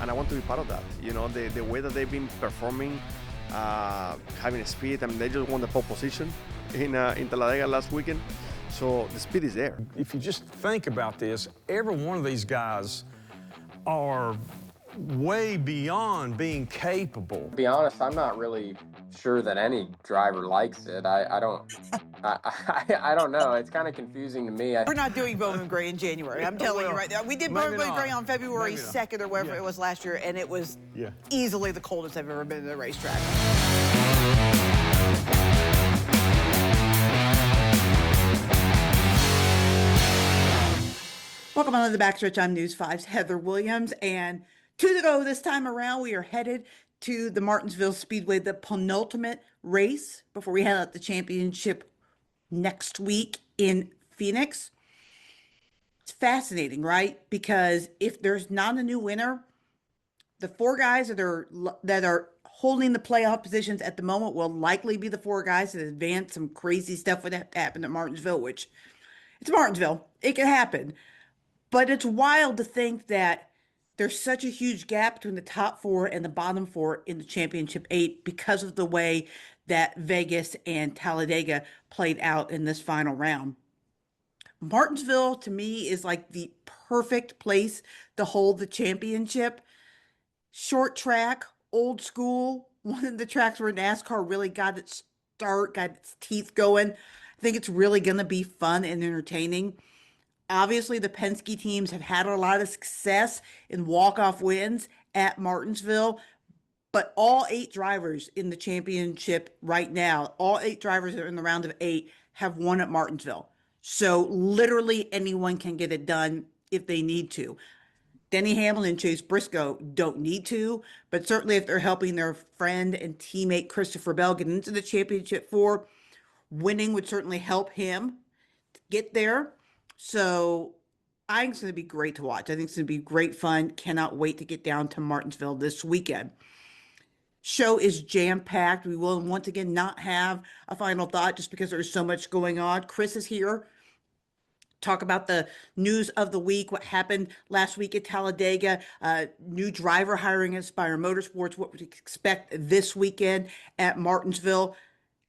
and I want to be part of that. You know, the way that they've been performing, having speed. I mean, they just won the pole position in Talladega last weekend, so the speed is there. If you just think about this, every one of these guys are way beyond being capable. To be honest, I'm not really sure that any driver likes it. I don't know. It's kind of confusing to me. We're not doing Bowman Gray in January. I'm telling you right now. We did Bowman Gray on February 2nd or whatever it was last year, and it was easily the coldest I've ever been at a racetrack. Welcome on to the Backstretch. I'm News 5's Heather Williams, and 2 to go this time around. We are headed to the Martinsville Speedway, the penultimate race before we head out the championship next week in Phoenix. It's fascinating, right? Because if there's not a new winner, the 4 guys that are holding the playoff positions at the moment will likely be the 4 guys that advance. Some crazy stuff would have to happen at Martinsville, which it's Martinsville. It can happen. But it's wild to think that there's such a huge gap between the top 4 and the bottom 4 in the championship 8 because of the way that Vegas and Talladega played out in this final round. Martinsville, to me, is like the perfect place to hold the championship. Short track, old school, one of the tracks where NASCAR really got its start, got its teeth going. I think it's really going to be fun and entertaining. Obviously, the Penske teams have had a lot of success in walk-off wins at Martinsville, but all 8 drivers in the championship right now, all 8 drivers that are in the round of 8 have won at Martinsville. So literally anyone can get it done if they need to. Denny Hamlin and Chase Briscoe don't need to, but certainly if they're helping their friend and teammate Christopher Bell get into the championship 4, winning would certainly help him get there. So I think it's going to be great to watch. I think it's going to be great fun. Cannot wait to get down to Martinsville this weekend. Show is jam-packed. We will once again not have a final thought just because there's so much going on. Chris is here. Talk about the news of the week, what happened last week at Talladega, new driver hiring at Spire Motorsports, what we expect this weekend at Martinsville.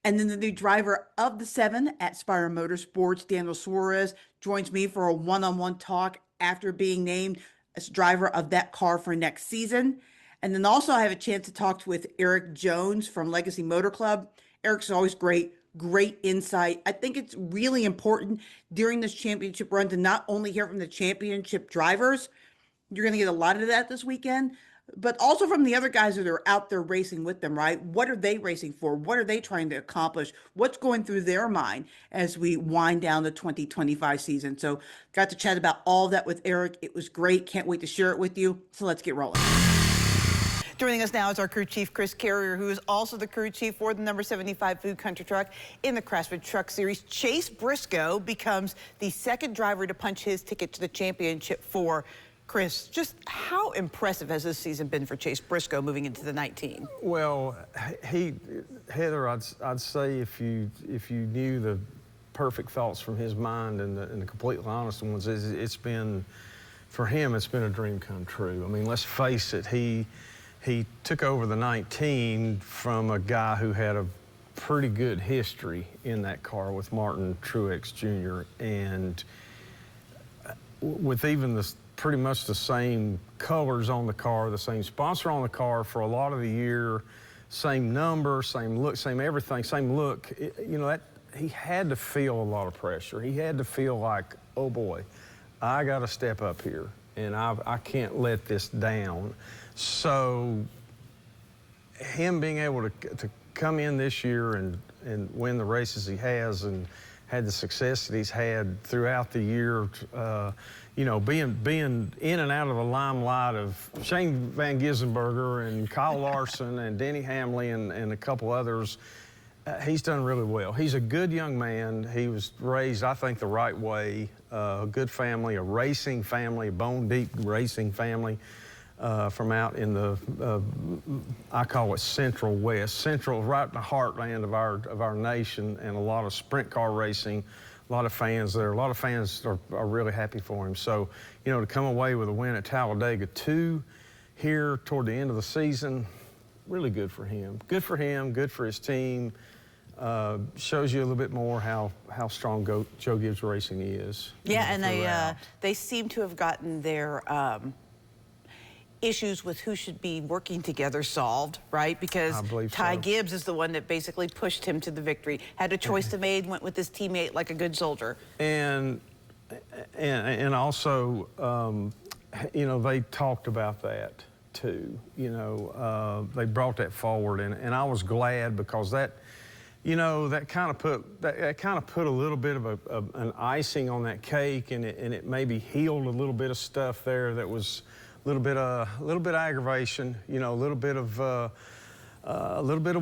And then the new driver of the 7 at Spire Motorsports, Daniel Suarez, joins me for a one-on-one talk after being named as driver of that car for next season. And then also I have a chance to talk with Erik Jones from Legacy Motor Club. Erik's always great insight. I think it's really important during this championship run to not only hear from the championship drivers, you're going to get a lot of that this weekend, but also from the other guys that are out there racing with them, right? What are they racing for? What are they trying to accomplish? What's going through their mind as we wind down the 2025 season? So got to chat about all that with Erik. It was great. Can't wait to share it with you. So let's get rolling. Joining us now is our crew chief, Chris Carrier, who is also the crew chief for the number 75 Food Country Truck in the Craftsman Truck Series. Chase Briscoe becomes the 2nd driver to punch his ticket to the championship 4. Chris, just how impressive has this season been for Chase Briscoe moving into the 19? Well, Heather, I'd say if you knew the perfect thoughts from his mind and the completely honest ones, it's been, for him, it's been a dream come true. I mean, let's face it, he took over the 19 from a guy who had a pretty good history in that car with Martin Truex Jr. and with even the pretty much the same colors on the car, the same sponsor on the car for a lot of the year, same number, same look, same everything, same look. You know, that he had to feel a lot of pressure. He had to feel like, oh boy, I got to step up here, and I can't let this down. So him being able to come in this year and win the races he has and had the success that he's had throughout the year, you know, being in and out of the limelight of Shane Van Gisbergen and Kyle Larson and Denny Hamlin and a couple others, he's done really well. He's a good young man. He was raised, I think, the right way. A good family, a racing family, a bone-deep racing family from out in the, I call it Central West, Central, right in the heartland of our nation, and a lot of sprint car racing. A lot of fans there. A lot of fans are really happy for him. So, you know, to come away with a win at Talladega 2, here toward the end of the season, really good for him. Good for him, good for his team. Shows you a little bit more how strong Joe Gibbs Racing is. Yeah, and they seem to have gotten their issues with who should be working together solved, right? Because Ty Gibbs is the one that basically pushed him to the victory. Had a choice to make, went with his teammate like a good soldier. And also, you know, they talked about that too. You know, they brought that forward, and I was glad because that, you know, that kind of put a little bit of an icing on that cake, and it maybe healed a little bit of stuff there that was a little bit of aggravation, you know, a little bit of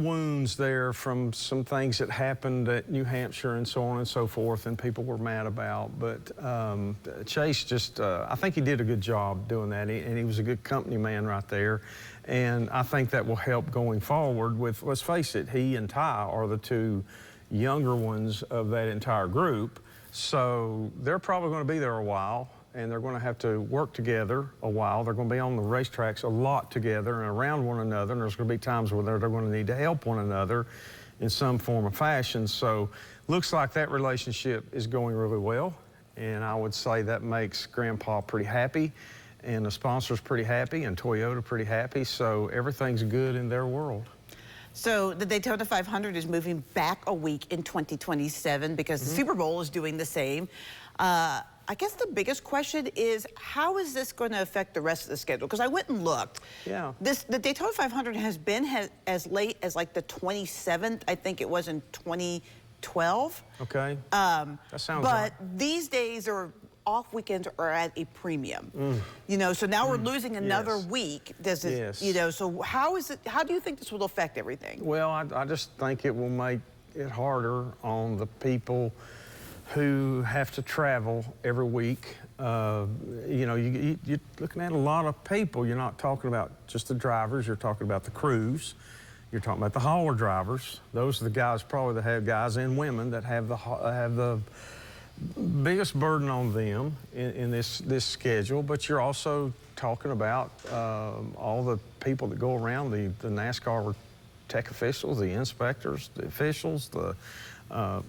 wounds there from some things that happened at New Hampshire and so on and so forth, and people were mad about. But Chase just, I think he did a good job doing that, and he was a good company man right there. And I think that will help going forward with, let's face it, he and Ty are the two younger ones of that entire group. So they're probably going to be there a while, and they're going to have to work together a while. They're going to be on the racetracks a lot together and around one another, and there's going to be times where they're going to need to help one another in some form or fashion. So looks like that relationship is going really well, and I would say that makes Grandpa pretty happy, and the sponsors pretty happy, and Toyota pretty happy, so everything's good in their world. So the Daytona 500 is moving back a week in 2027 because the Super Bowl is doing the same. I guess the biggest question is, how is this going to affect the rest of the schedule? Because I went and looked. Yeah. The Daytona 500 has been as late as like the 27th. I think it was in 2012. Okay. That sounds right. But these days off weekends are at a premium. You know, so now we're losing another week. Does it, you know, so how do you think this will affect everything? Well, I just think it will make it harder on the people who have to travel every week. You know, you're looking at a lot of people. You're not talking about just the drivers, you're talking about the crews. You're talking about the hauler drivers. Those are the guys probably that have guys and women that have the biggest burden on them in this schedule. But you're also talking about all the people that go around, the NASCAR tech officials, the inspectors, the officials, the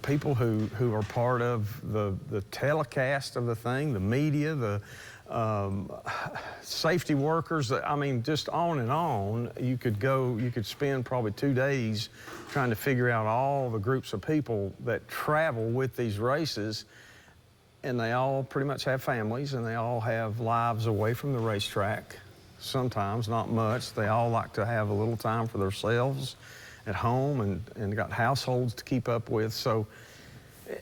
people who are part of the telecast of the thing, the media, the safety workers. I mean, just on and on. You could spend probably 2 days trying to figure out all the groups of people that travel with these races, and they all pretty much have families, and they all have lives away from the racetrack. Sometimes, not much. They all like to have a little time for themselves at home, and got households to keep up with. So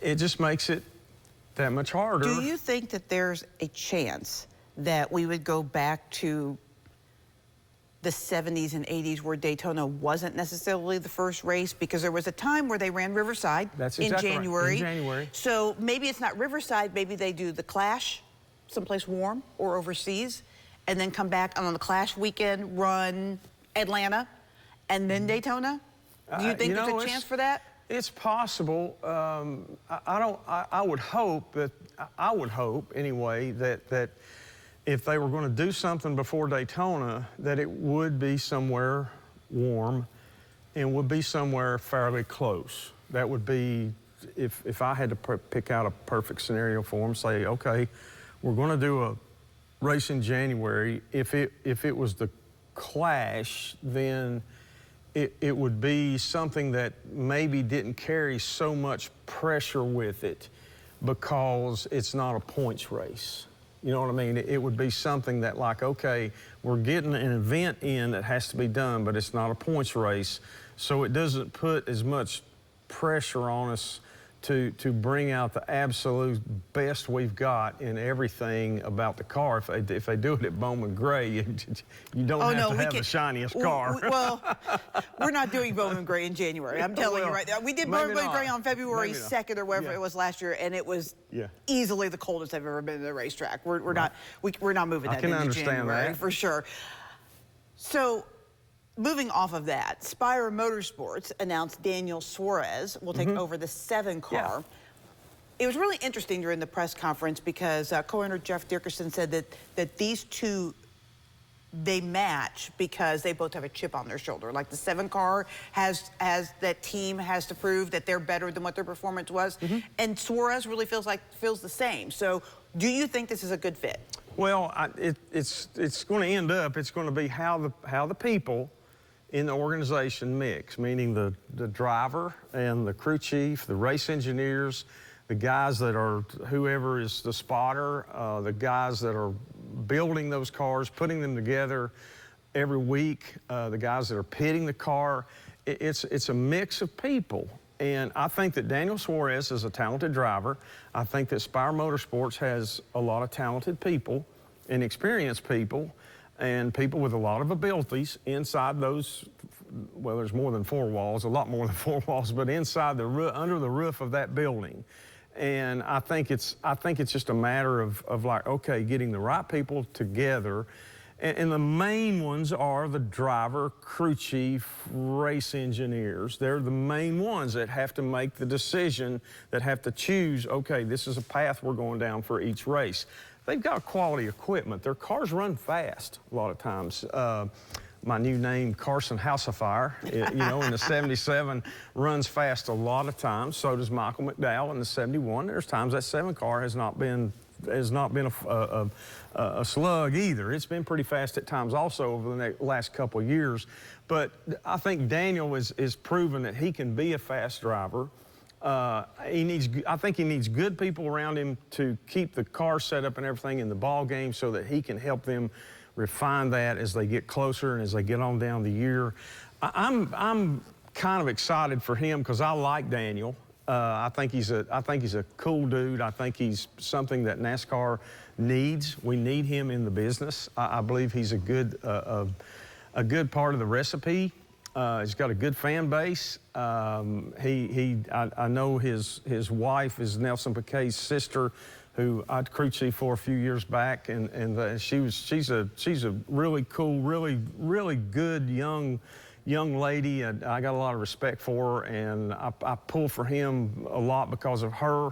it just makes it that much harder. Do you think that there's a chance that we would go back to the 70s and 80s where Daytona wasn't necessarily the first race? Because there was a time where they ran Riverside in January. Right. In January. So maybe it's not Riverside, maybe they do the Clash someplace warm or overseas, and then come back on the Clash weekend, run Atlanta, and then Daytona? Do you think there's a chance for that? It's possible. I would hope anyway that if they were going to do something before Daytona, that it would be somewhere warm and would be somewhere fairly close. That would be, if I had to pick out a perfect scenario for them, say, okay, we're going to do a race in January. If it was the Clash, then it would be something that maybe didn't carry so much pressure with it because it's not a points race. You know what I mean? It would be something that, like, okay, we're getting an event in that has to be done, but it's not a points race, so it doesn't put as much pressure on us to bring out the absolute best we've got in everything about the car. If they do it at Bowman Gray, you don't have to have the shiniest car. Well, we're not doing Bowman Gray in January. I'm telling you right now. We did Bowman Gray on February 2nd or whatever it was last year, and it was easily the coldest I've ever been to the racetrack. We're not moving that into January for sure. So, moving off of that, Spire Motorsports announced Daniel Suarez will take over the 7 car. It was really interesting during the press conference because co-owner Jeff Dickerson said that these two they match because they both have a chip on their shoulder. Like the 7 car that team has to prove that they're better than what their performance was, and Suarez really feels the same. So, do you think this is a good fit? Well, it's going to end up. It's going to be how the people in the organization mix, meaning the driver and the crew chief, the race engineers, the guys that are, whoever is the spotter, the guys that are building those cars, putting them together every week, the guys that are pitting the car. It's a mix of people. And I think that Daniel Suarez is a talented driver. I think that Spire Motorsports has a lot of talented people and experienced people and people with a lot of abilities inside those, well, there's more than 4 walls, a lot more than 4 walls, but inside under the roof of that building. And I think it's just a matter of like, okay, getting the right people together. And the main ones are the driver, crew chief, race engineers. They're the main ones that have to make the decision, that have to choose, okay, this is a path we're going down for each race. They've got quality equipment. Their cars run fast a lot of times. My new name, Carson House of Fire, you know, in the 77 runs fast a lot of times. So does Michael McDowell in the 71. There's times that 7 car has not been a slug either. It's been pretty fast at times also over the last couple of years. But I think Daniel is proven that he can be a fast driver. I think he needs good people around him to keep the car set up and everything in the ball game so that he can help them refine that as they get closer and as they get on down the year. I'm kind of excited for him because I like Daniel. I think he's a cool dude. I think he's something that NASCAR needs. We need him in the business. I believe he's a good part of the recipe. He's got a good fan base. I know his wife is Nelson Piquet's sister, who I'd crew chief for a few years back, and she's a really cool, really good young lady. I got a lot of respect for her, and I pull for him a lot because of her.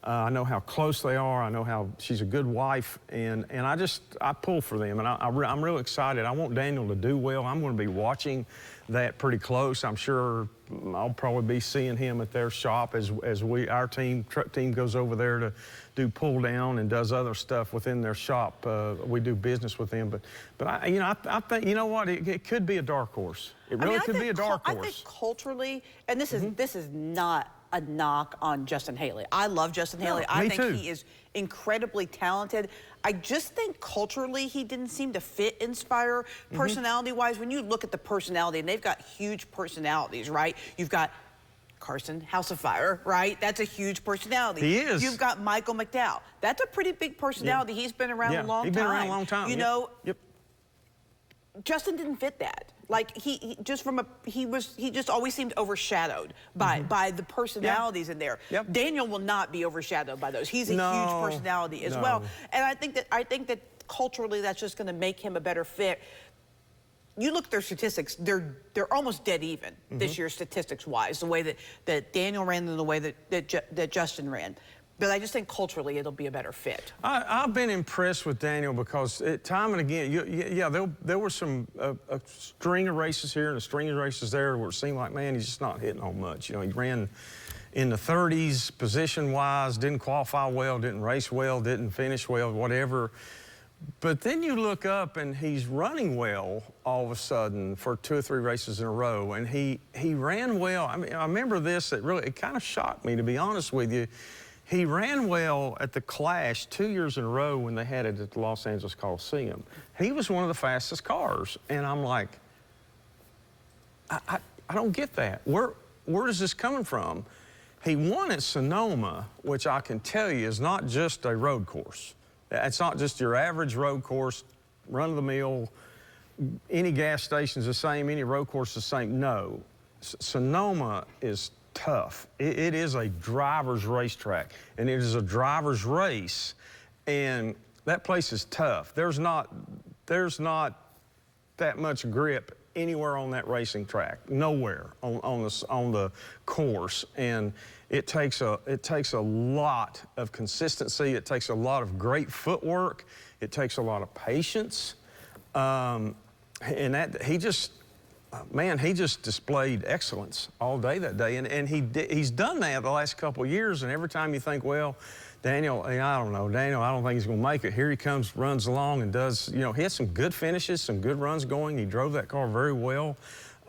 I know how close they are. I know how she's a good wife, and I pull for them, and I'm real excited. I want Daniel to do well. I'm going to be watching that pretty close. I'm sure I'll probably be seeing him at their shop as our truck team goes over there to do pull down and does other stuff within their shop. We do business with them, but I think, you know what, it could be a dark horse. It really could be a dark horse. I think culturally, and this is not a knock on Justin Haley. I love Justin Haley. I think he is incredibly talented. I just think culturally he didn't seem to fit Inspire personality-wise. When you look at the personality, and they've got huge personalities, right? You've got Carson House of Fire, right? That's a huge personality. He is. You've got Michael McDowell. That's a pretty big personality. Yeah. He's been around a long time. He's been around a long time. You know, Justin didn't fit that. Like he just always seemed overshadowed by the personalities in there. Yep. Daniel will not be overshadowed by those. He's a huge personality as well. And I think that culturally that's just going to make him a better fit. You look at their statistics; they're almost dead even this year statistics-wise. The way that Daniel ran and the way that Justin ran. But I just think culturally it'll be a better fit. I've been impressed with Daniel because time and again, there were some a string of races here and a string of races there where it seemed like, man, he's just not hitting on much. You know, he ran in the 30s position-wise, didn't qualify well, didn't race well, didn't finish well, whatever. But then you look up and he's running well all of a sudden for 2 or 3 races in a row, and he ran well. I mean, I remember this, it kind of shocked me, to be honest with you. He ran well at the Clash 2 years in a row when they had it at the Los Angeles Coliseum. He was one of the fastest cars, and I'm like, I don't get that. Where is this coming from? He won at Sonoma, which I can tell you is not just a road course. It's not just your average road course, run-of-the-mill, any gas station's the same, any road course is the same. No, Sonoma is tough. It is a driver's racetrack, and it is a driver's race, and that place is tough. There's not that much grip anywhere on that racing track, nowhere on the course, and it takes a lot of consistency. It takes a lot of great footwork. It takes a lot of patience. And that he just, man, he just displayed excellence all day that day. And he's done that the last couple of years. And every time you think, well, Daniel, I don't know, Daniel, I don't think he's going to make it. Here he comes, runs along and does, you know, he had some good finishes, some good runs going. He drove that car very well.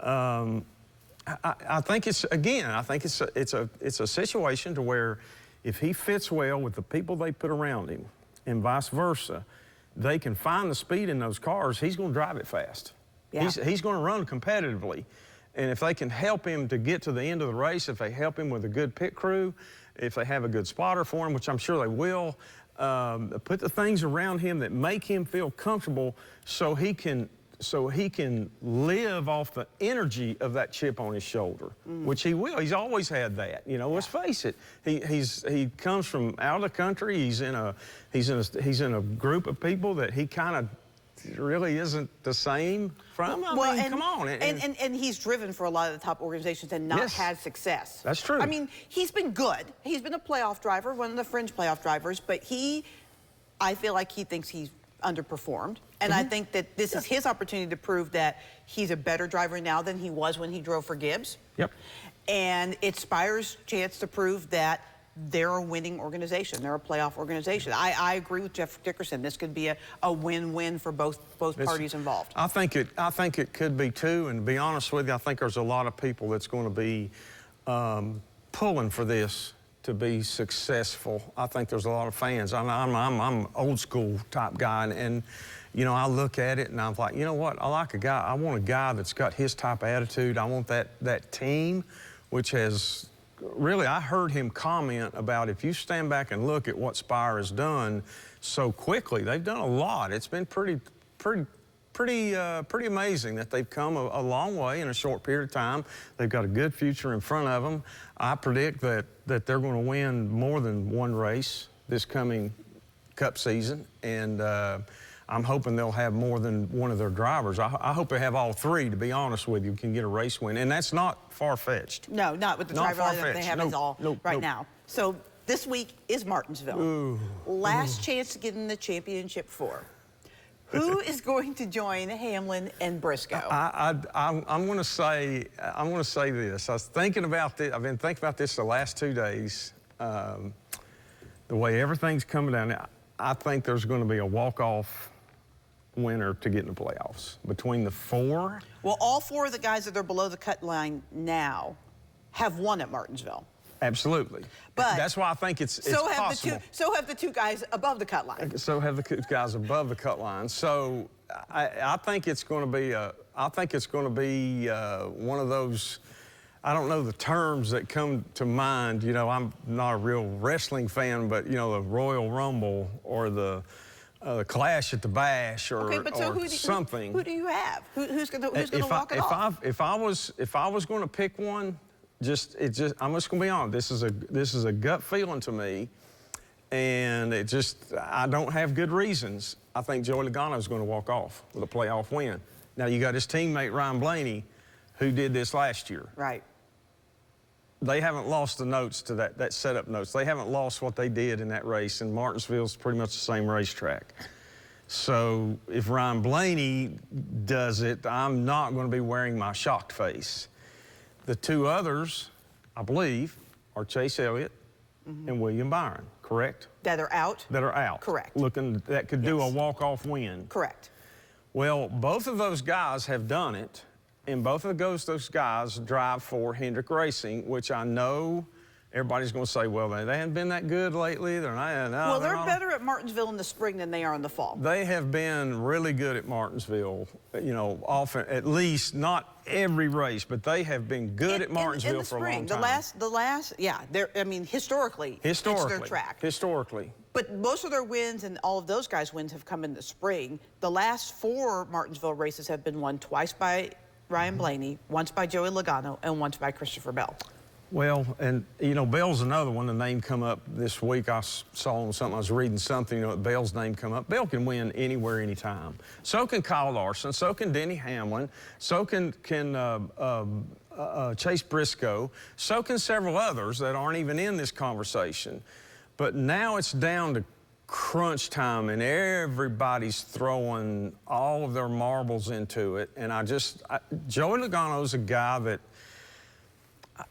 I think it's, again, I think it's a situation to where if he fits well with the people they put around him and vice versa, they can find the speed in those cars. He's going to drive it fast. Yeah. He's going to run competitively. And if they can help him to get to the end of the race, if they help him with a good pit crew, if they have a good spotter for him, which I'm sure they will, put the things around him that make him feel comfortable so he can live off the energy of that chip on his shoulder, which he will. He's always had that. You know, let's face it. He comes from out of the country. He's in a group of people that he kind of really isn't the same from. I mean, come on. And he's driven for a lot of the top organizations and not had success. That's true. I mean, he's been good. He's been a playoff driver, one of the fringe playoff drivers, but I feel like he thinks he's underperformed. And I think that this is his opportunity to prove that he's a better driver now than he was when he drove for Gibbs. Yep. And it's Spire's chance to prove that they're a winning organization. They're a playoff organization. I agree with Jeff Dickerson. This could be a win-win for both parties involved. I think it could be too. And to be honest with you, I think there's a lot of people that's going to be pulling for this to be successful. I think there's a lot of fans. I'm old school type guy, and you know, I look at it and I'm like, you know what? I want a guy that's got his type of attitude. I want that team, which has. Really, I heard him comment about if you stand back and look at what Spire has done so quickly, they've done a lot. It's been pretty amazing that they've come a long way in a short period of time. They've got a good future in front of them. I predict that they're going to win more than one race this coming Cup season, and I'm hoping they'll have more than one of their drivers. I hope they have all three, to be honest with you, can get a race win. And that's not far-fetched. No, not with the driver lineup they have right now. So this week is Martinsville. Ooh. Last chance to get in the championship 4. Who is going to join Hamlin and Briscoe? I'm going to say this. I was thinking about this. I've been thinking about this the last 2 days. The way everything's coming down, I think there's going to be a walk-off winner to get in the playoffs between the 4. Well, all 4 of the guys that are below the cut line now have won at Martinsville. Absolutely. But that's why I think it's possible. So have the 2 guys above the cut line. So have the guys above the cut line. So I think it's going to be one of those. I don't know the terms that come to mind. You know, I'm not a real wrestling fan, but, you know, the Royal Rumble or the Clash at the Bash or, something. Who do you have? Who's going to walk it off? If I was going to pick one, I'm just going to be honest. This is a gut feeling to me, and I don't have good reasons. I think Joey Logano is going to walk off with a playoff win. Now you got his teammate Ryan Blaney, who did this last year. Right. They haven't lost the notes to that setup notes. They haven't lost what they did in that race, and Martinsville's pretty much the same racetrack. So if Ryan Blaney does it, I'm not going to be wearing my shocked face. The 2 others, I believe, are Chase Elliott and William Byron, correct? That are out? That are out. Correct. That could do a walk-off win. Correct. Well, both of those guys have done it. And both of those guys drive for Hendrick Racing, which I know everybody's going to say, well, they haven't been that good lately. They're better at Martinsville in the spring than they are in the fall. They have been really good at Martinsville, you know, often, at least not every race, but they have been good at Martinsville for a long time. Historically, it's their track. Historically. But most of their wins and all of those guys' wins have come in the spring. The last 4 Martinsville races have been won twice by Ryan Blaney, once by Joey Logano, and once by Christopher Bell. Well, and, you know, Bell's another one. The name come up this week. I saw on something, I was reading something, you know, Bell's name come up. Bell can win anywhere, anytime. So can Kyle Larson. So can Denny Hamlin. So can Chase Briscoe. So can several others that aren't even in this conversation. But now it's down to crunch time and everybody's throwing all of their marbles into it. And Joey Logano's a guy that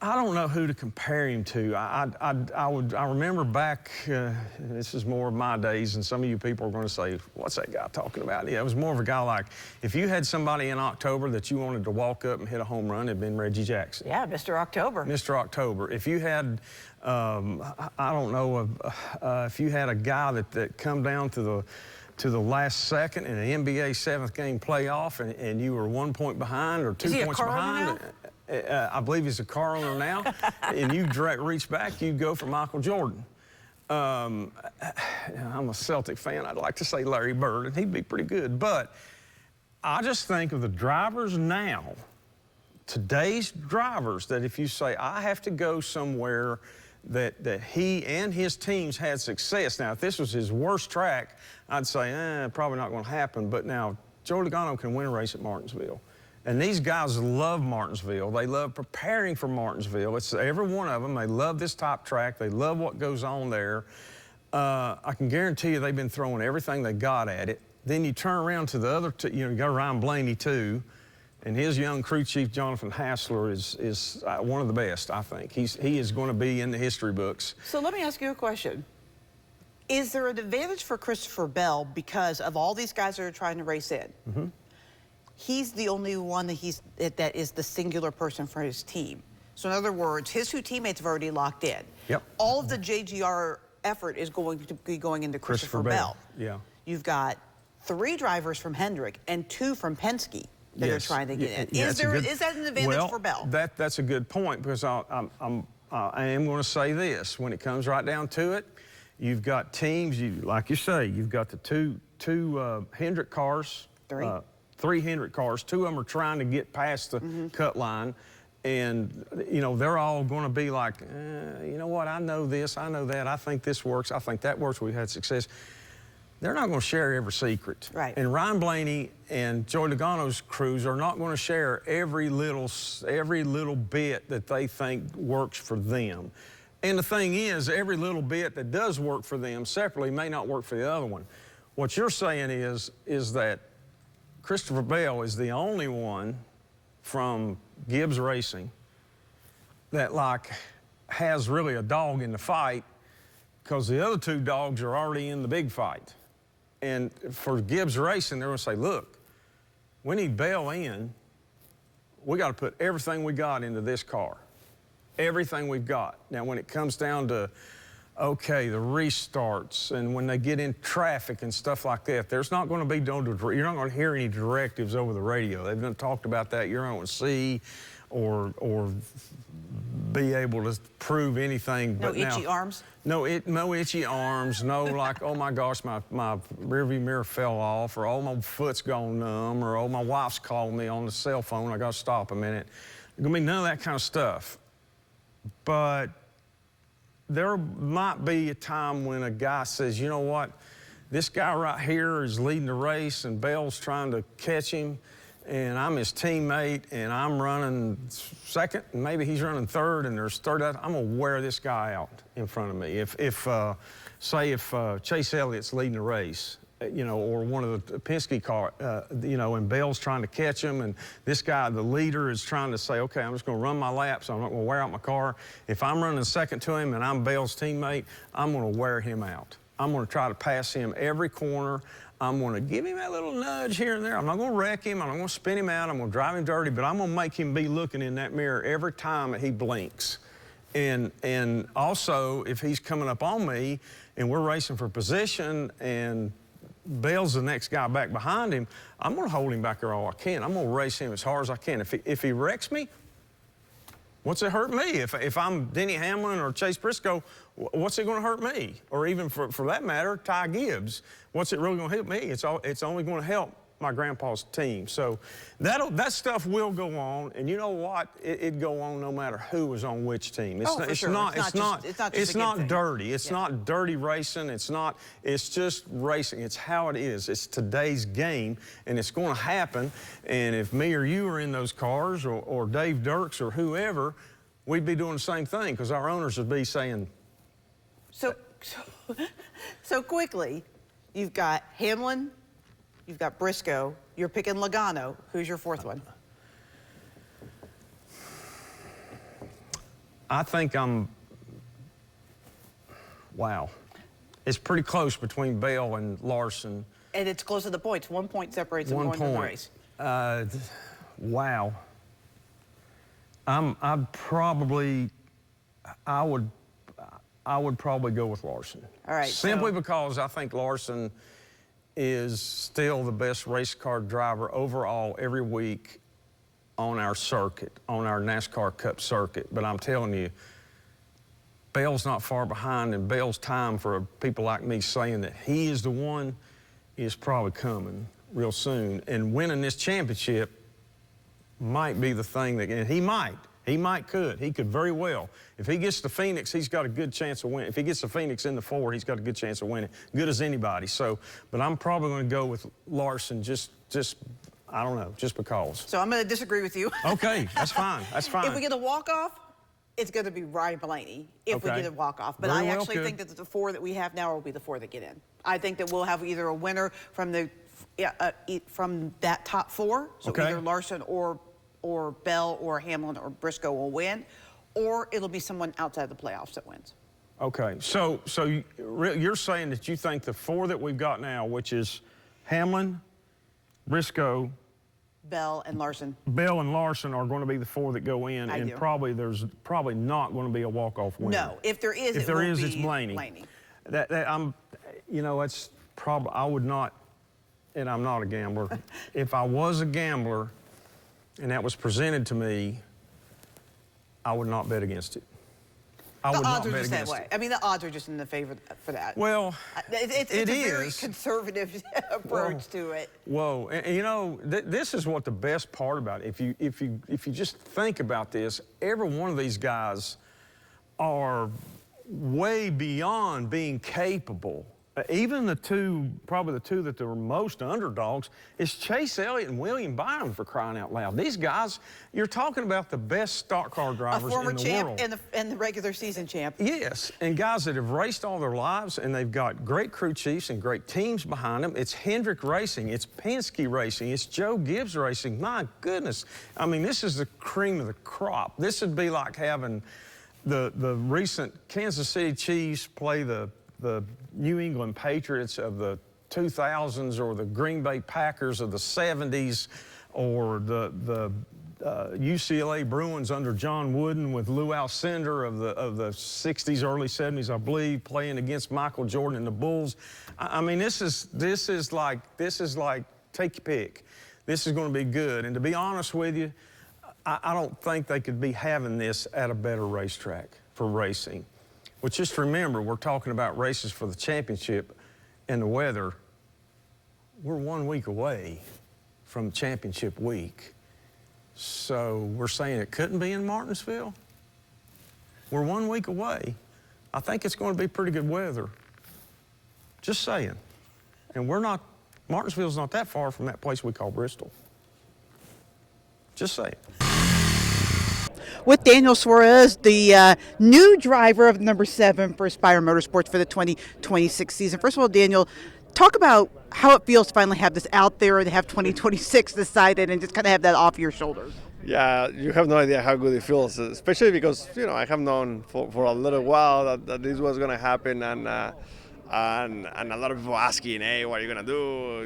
I don't know who to compare him to. I remember back, this is more of my days, and some of you people are going to say, what's that guy talking about? Yeah, it was more of a guy like, if you had somebody in October that you wanted to walk up and hit a home run, it'd been Reggie Jackson. Yeah, Mr. October. Mr. October. If you had, I don't know, if you had a guy that come down to the last second in an NBA 7th game playoff and you were 1 point behind or 2 points behind. I believe he's a car owner now, and you reach back, you go for Michael Jordan. I'm a Celtic fan. I'd like to say Larry Bird, and he'd be pretty good. But I just think of the drivers now, today's drivers, that if you say, I have to go somewhere that he and his teams had success. Now, if this was his worst track, I'd say, probably not going to happen. But now, Joey Logano can win a race at Martinsville. And these guys love Martinsville. They love preparing for Martinsville. It's every one of them. They love this top track. They love what goes on there. I can guarantee you they've been throwing everything they got at it. Then you turn around to the other two, you got Ryan Blaney too, and his young crew chief, Jonathan Hassler, is one of the best, I think. He is going to be in the history books. So let me ask you a question. Is there an advantage for Christopher Bell because of all these guys that are trying to race in? Mm-hmm. He's the only one that is the singular person for his team. So in other words, his two teammates have already locked in. Yep. All of the JGR effort is going to be going into Christopher Bell. Yeah. You've got 3 drivers from Hendrick and 2 from Penske that are trying to get in. Yeah, is that an advantage for Bell? That's a good point, because I am going to say this. When it comes right down to it, you've got teams, like you say, you've got the two Hendrick cars. 3 Hendrick cars. 2 of them are trying to get past the cut line. And, they're all going to be like, you know what, I know this, I know that, I think this works, I think that works, we've had success. They're not going to share every secret. Right. And Ryan Blaney and Joey Logano's crews are not going to share every little bit that they think works for them. And the thing is, every little bit that does work for them separately may not work for the other one. What you're saying is that Christopher Bell is the only one from Gibbs Racing that has really a dog in the fight, because the other 2 dogs are already in the big fight. And for Gibbs Racing, they're going to say, look, we need Bell in. We got to put everything we got into this car. Everything we've got. Now, when it comes down to, okay, the restarts, and when they get in traffic and stuff like that, there's not going to be, you're not going to hear any directives over the radio. They've been talked about that. You're not going to see or be able to prove anything. No itchy arms? No itchy arms. No like, oh my gosh, my rearview mirror fell off, or oh, my foot's gone numb, or oh, my wife's calling me on the cell phone, I got to stop a minute. There's going to be none of that kind of stuff. But there might be a time when a guy says, you know what, this guy right here is leading the race and Bell's trying to catch him, and I'm his teammate, and I'm running second, and maybe he's running third, and there's third out. I'm going to wear this guy out in front of me. If Chase Elliott's leading the race, or one of the Penske car, and Bell's trying to catch him, and this guy, the leader, is trying to say, okay, I'm just going to run my laps, I'm not going to wear out my car. If I'm running second to him and I'm Bell's teammate, I'm going to wear him out. I'm going to try to pass him every corner. I'm going to give him that little nudge here and there. I'm not going to wreck him. I'm not going to spin him out. I'm going to drive him dirty, but I'm going to make him be looking in that mirror every time that he blinks. And also, if he's coming up on me and we're racing for position and Bell's the next guy back behind him, I'm going to hold him back there all I can. I'm going to race him as hard as I can. If he wrecks me, what's it hurt me? If I'm Denny Hamlin or Chase Briscoe, what's it going to hurt me? Or even for that matter, Ty Gibbs, what's it really going to help me? It's only going to help my grandpa's team. So that stuff will go on, and you know what? It'd go on no matter who was on which team. It's not dirty. It's not dirty racing. It's just racing. It's how it is. It's today's game, and it's going to happen. And if me or you are in those cars, or Dave Dirks or whoever, we'd be doing the same thing, because our owners would be saying, So So quickly, you've got Hamlin, you've got Briscoe, you're picking Logano. Who's your fourth one? I think wow. It's pretty close between Bell and Larson. And it's close to the points. 1 point separates them going to the race. Wow. I would probably go with Larson. All right. Simply because I think Larson is still the best race car driver overall every week on our circuit, on our NASCAR Cup circuit. But I'm telling you, Bell's not far behind, and Bell's time for people like me saying that he is the one is probably coming real soon. And winning this championship might be the thing that, and he could very well. If he gets to Phoenix, he's got a good chance of winning. If he gets to Phoenix in the 4, he's got a good chance of winning, good as anybody. So, but I'm probably going to go with Larson just I don't know, just because. So I'm going to disagree with you. Okay, that's fine, that's fine. If we get a walk-off, it's going to be Ryan Blaney if we get a walk-off. But I actually think that the 4 that we have now will be the 4 that get in. I think that we'll have either a winner from that top 4, so either Larson or Bell or Hamlin or Briscoe will win, or it'll be someone outside the playoffs that wins. Okay, so you're saying that you think the 4 that we've got now, which is Hamlin, Briscoe, Bell and Larson. Bell and Larson are going to be the 4 that go in, and there's probably not going to be a walk-off winner. No, if there is, it's Blaney. It's probably, I would not, and I'm not a gambler. If I was a gambler and that was presented to me, I would not bet against it. The odds are just that way. I mean, the odds are just in the favor for that. Well, it's a very conservative approach to it. Whoa, and this is what the best part about it. If you just think about this, every one of these guys are way beyond being capable. Even probably the two that are most underdogs, is Chase Elliott and William Byron, for crying out loud. These guys, you're talking about the best stock car drivers in the world. A former champ and the regular season champ. Yes, and guys that have raced all their lives, and they've got great crew chiefs and great teams behind them. It's Hendrick Racing, it's Penske Racing, it's Joe Gibbs Racing. My goodness. I mean, this is the cream of the crop. This would be like having the recent Kansas City Chiefs play the New England Patriots of the 2000s, or the Green Bay Packers of the 70s, or the UCLA Bruins under John Wooden with Lou Alcindor of the 60s, early 70s, I believe, playing against Michael Jordan and the Bulls. I mean, this is like take your pick. This is going to be good. And to be honest with you, I don't think they could be having this at a better racetrack for racing. But just remember, we're talking about races for the championship and the weather. We're 1 week away from championship week. So we're saying it couldn't be in Martinsville? We're 1 week away. I think it's going to be pretty good weather. Just saying. And Martinsville's not that far from that place we call Bristol. Just saying. With Daniel Suarez, the new driver of number 7 for Spire Motorsports for the 2026 season. First of all, Daniel, talk about how it feels to finally have this out there and have 2026 decided and just kind of have that off your shoulders. Yeah, you have no idea how good it feels, especially because, I have known for a little while that this was going to happen, and a lot of people asking, hey, what are you going to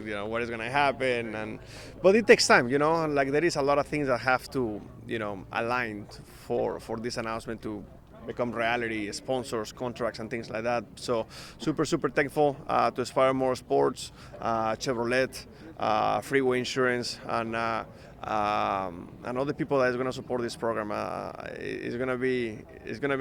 do? What is going to happen? But it takes time, like there is a lot of things that have to, align for this announcement to become reality, sponsors, contracts, and things like that. So super, super thankful to Spire Motorsports, Chevrolet, Freeway Insurance, and all the people that is going to support this program. It's going to be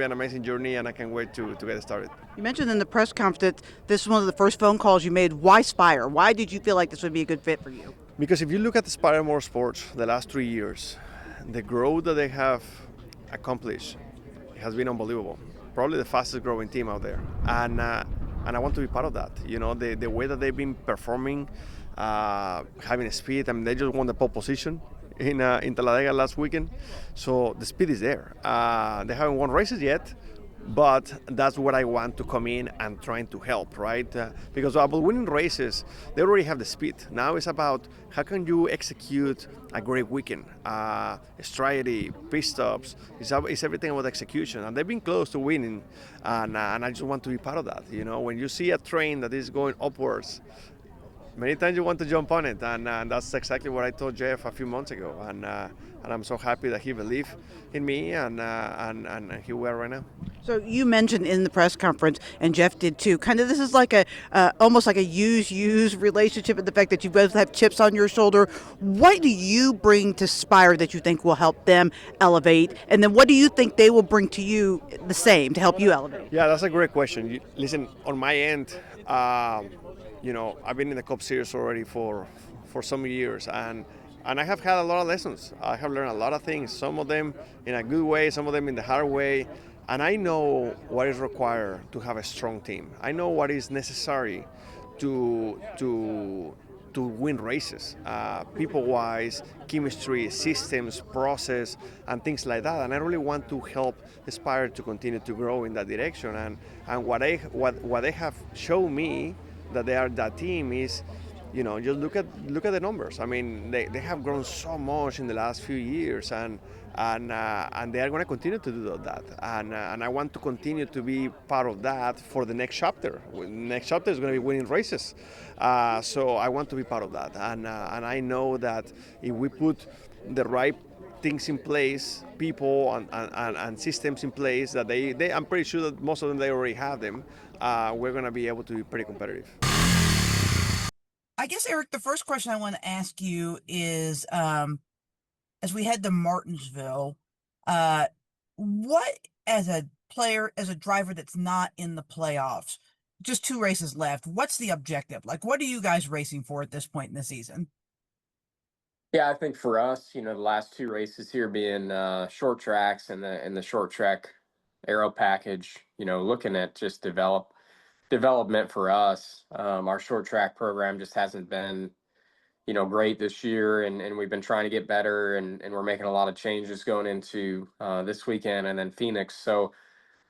an amazing journey, and I can't wait to get it started. You mentioned in the press conference that this is one of the first phone calls you made. Why Spire? Why did you feel like this would be a good fit for you? Because if you look at the Spire Motorsports the last 3 years, the growth that they have accomplished has been unbelievable. Probably the fastest growing team out there, and I want to be part of that. The way that they've been performing, having speed. I mean, they just won the pole position in Talladega last weekend, so the speed is there. They haven't won races yet, but that's what I want to come in and trying to help, right? Because about winning races, they already have the speed. Now it's about how can you execute a great weekend, strategy, pit stops. It's everything about execution, and they've been close to winning, and I just want to be part of that. You know, when you see a train that is going upwards, many times you want to jump on it, and that's exactly what I told Jeff a few months ago, and I'm so happy that he believed in me, and here we are right now. So you mentioned in the press conference, and Jeff did too, kind of this is like a almost like a use relationship, and the fact that you both have chips on your shoulder. What do you bring to Spire that you think will help them elevate, and then what do you think they will bring to you the same to help you elevate? Yeah, that's a great question. Listen, on my end, you know, I've been in the Cup Series already for some years, and I have had a lot of lessons. I have learned a lot of things, some of them in a good way, some of them in the hard way. And I know what is required to have a strong team. I know what is necessary to win races, people-wise, chemistry, systems, process, and things like that. And I really want to help Aspire to continue to grow in that direction. And what they have shown me that they are that team is, you know, just look at the numbers. I mean, they have grown so much in the last few years, and they are going to continue to do that. And I want to continue to be part of that for the next chapter. The next chapter is going to be winning races. So I want to be part of that. And I know that if we put the right things in place, people and systems in place, that they I'm pretty sure that most of them, they already have them, we're going to be able to be pretty competitive. I guess, Erik, the first question I want to ask you is, as we head to Martinsville, what, as a player, as a driver that's not in the playoffs, just 2 races left, what's the objective? Like, what are you guys racing for at this point in the season? Yeah, I think for us, you know, the last 2 races here being short tracks and the short track aero package, you know, looking at just development for us. Our short track program just hasn't been, you know, great this year, and we've been trying to get better, and we're making a lot of changes going into this weekend and then Phoenix. So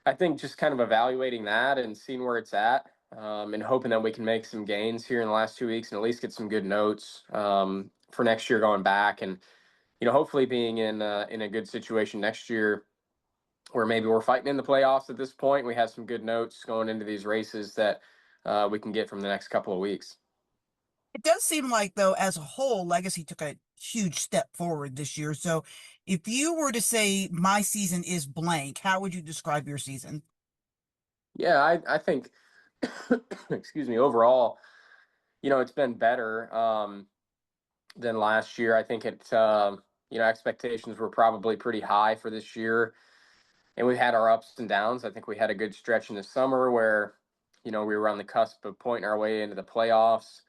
I think just kind of evaluating that and seeing where it's at, and hoping that we can make some gains here in the last 2 weeks and at least get some good notes for next year going back, and you know, hopefully being in a good situation next year where maybe we're fighting in the playoffs at this point. We have some good notes going into these races that we can get from the next couple of weeks. It does seem like, though, as a whole, Legacy took a huge step forward this year. So if you were to say my season is blank, how would you describe your season? Yeah, I think, excuse me, overall, you know, it's been better than last year. I think you know, expectations were probably pretty high for this year, and we've had our ups and downs. I think we had a good stretch in the summer where, you know, we were on the cusp of pointing our way into the playoffs.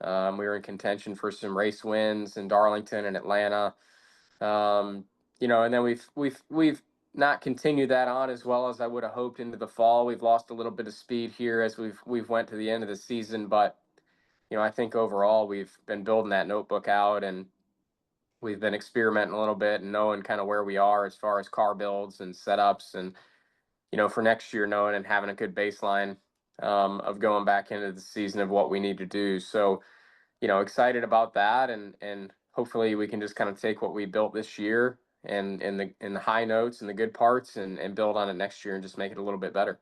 We were in contention for some race wins in Darlington and Atlanta. You know, and then we've not continued that on as well as I would have hoped into the fall. We've lost a little bit of speed here as we've went to the end of the season, but you know, I think overall we've been building that notebook out, and we've been experimenting a little bit and knowing kind of where we are as far as car builds and setups, and you know, for next year, knowing and having a good baseline of going back into the season of what we need to do. So, you know, excited about that, and hopefully we can just kind of take what we built this year and in the high notes and the good parts, and build on it next year and just make it a little bit better.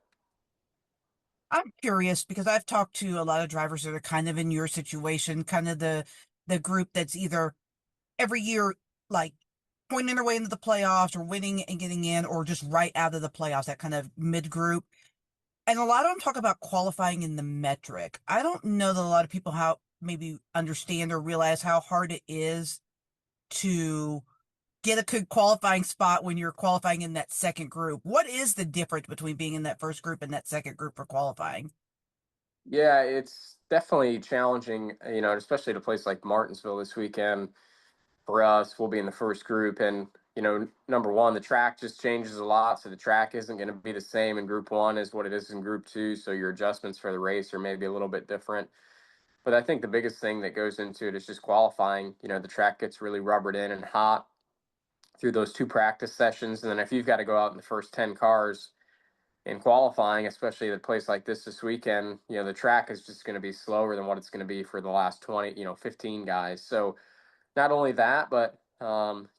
I'm curious because I've talked to a lot of drivers that are kind of in your situation, kind of the group that's either every year like pointing their way into the playoffs or winning and getting in, or just right out of the playoffs, that kind of mid group. And a lot of them talk about qualifying in the metric. I don't know that a lot of people how maybe understand or realize how hard it is to get a good qualifying spot when you're qualifying in that second group. What is the difference between being in that first group and that second group for qualifying? Yeah, it's definitely challenging, you know, especially at a place like Martinsville this weekend. For us, we'll be in the first group, and you know, number one, the track just changes a lot, so the track isn't going to be the same in group one as what it is in group two, so your adjustments for the race are maybe a little bit different. But I think the biggest thing that goes into it is just qualifying. You know, the track gets really rubbered in and hot through those 2 practice sessions, and then if you've got to go out in the first 10 cars in qualifying, especially at a place like this weekend. The track is just going to be slower than what it's going to be for the last 20, 15 guys. So not only that, but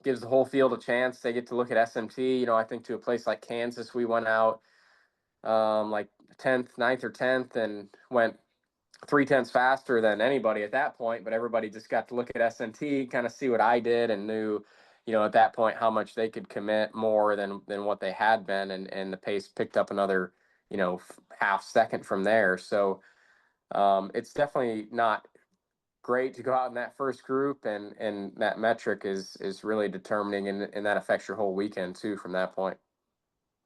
gives the whole field a chance. They get to look at SMT. I think to a place like Kansas, we went out like 10th, 9th or 10th and went 0.3 faster than anybody at that point, but everybody just got to look at SMT, kind of see what I did, and knew, at that point how much they could commit more than what they had been, and the pace picked up another, half second from there. So it's definitely not great to go out in that first group, and that metric is really determining, and that affects your whole weekend too from that point.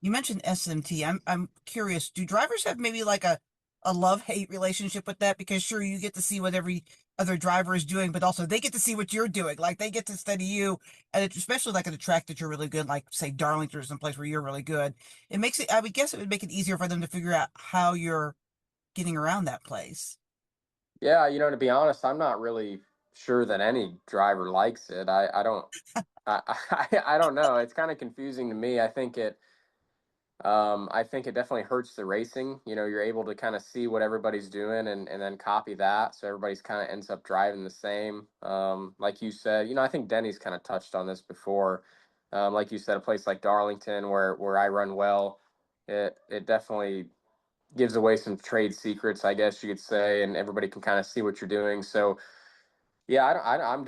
You mentioned SMT. I'm curious. Do drivers have maybe like a love-hate relationship with that? Because sure, you get to see what every other driver is doing, but also they get to see what you're doing. Like they get to study you, and especially like at a track that you're really good, like say Darlington or someplace where you're really good. It makes it. I would guess it would make it easier for them to figure out how you're getting around that place. Yeah, to be honest, I'm not really sure that any driver likes it. I don't. I don't know. It's kind of confusing to me. I think it definitely hurts the racing. You're able to kind of see what everybody's doing, and then copy that. So everybody's kind of ends up driving the same. Like you said, I think Denny's kind of touched on this before. Like you said, a place like Darlington where I run well, it definitely gives away some trade secrets, I guess you could say, and everybody can kind of see what you're doing. So yeah, I'm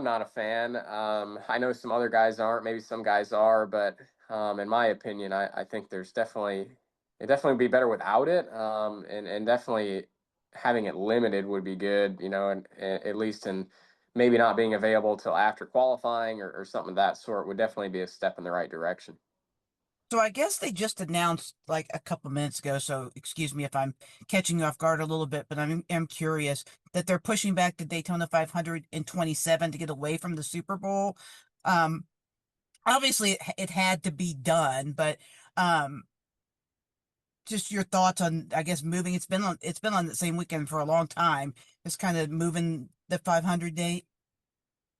not a fan. I know some other guys aren't, maybe some guys are, but in my opinion, I think it definitely be better without it. And definitely having it limited would be good, and at least in maybe not being available till after qualifying or something of that sort would definitely be a step in the right direction. So I guess they just announced like a couple minutes ago. So excuse me if I'm catching you off guard a little bit, but I'm curious that they're pushing back the Daytona 500 in 27 to get away from the Super Bowl. Um, Obviously it had to be done, but um, just your thoughts on, I guess, moving. It's been on the same weekend for a long time. Just kind of moving the 500 date.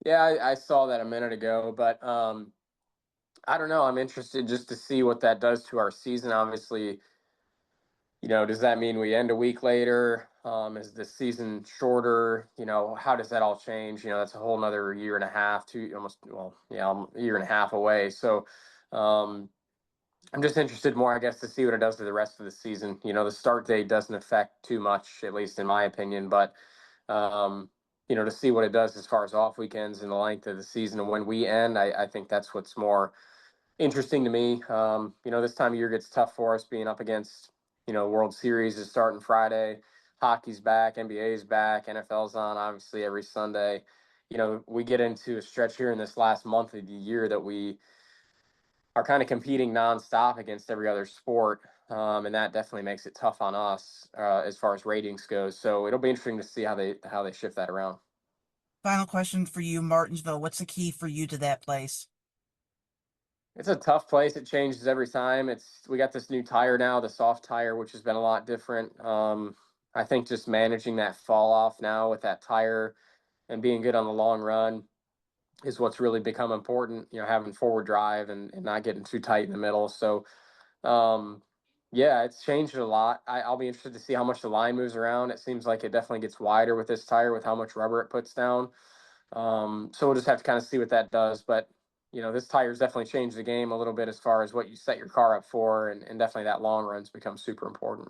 Yeah, I saw that a minute ago, but I don't know. I'm interested just to see what that does to our season. Obviously, does that mean we end a week later? Is the season shorter? How does that all change? That's a whole nother year and a half, a year and a half away. So I'm just interested more, I guess, to see what it does to the rest of the season. The start date doesn't affect too much, at least in my opinion, but to see what it does as far as off weekends and the length of the season and when we end, I think that's what's more interesting to me. This time of year gets tough for us being up against, World Series is starting Friday, hockey's back, NBA's back, NFL's on obviously every Sunday. We get into a stretch here in this last month of the year that we are kind of competing nonstop against every other sport. And that definitely makes it tough on us as far as ratings goes. So it'll be interesting to see how they shift that around. Final question for you, Martinsville. What's the key for you to that place? It's a tough place. It changes every time. We got this new tire now, the soft tire, which has been a lot different. I think just managing that fall off now with that tire and being good on the long run is what's really become important. Having forward drive and not getting too tight in the middle. So, yeah, it's changed a lot. I'll be interested to see how much the line moves around. It seems like it definitely gets wider with this tire with how much rubber it puts down. So we'll just have to kind of see what that does. But this tire's definitely changed the game a little bit as far as what you set your car up for, and definitely that long run's become super important.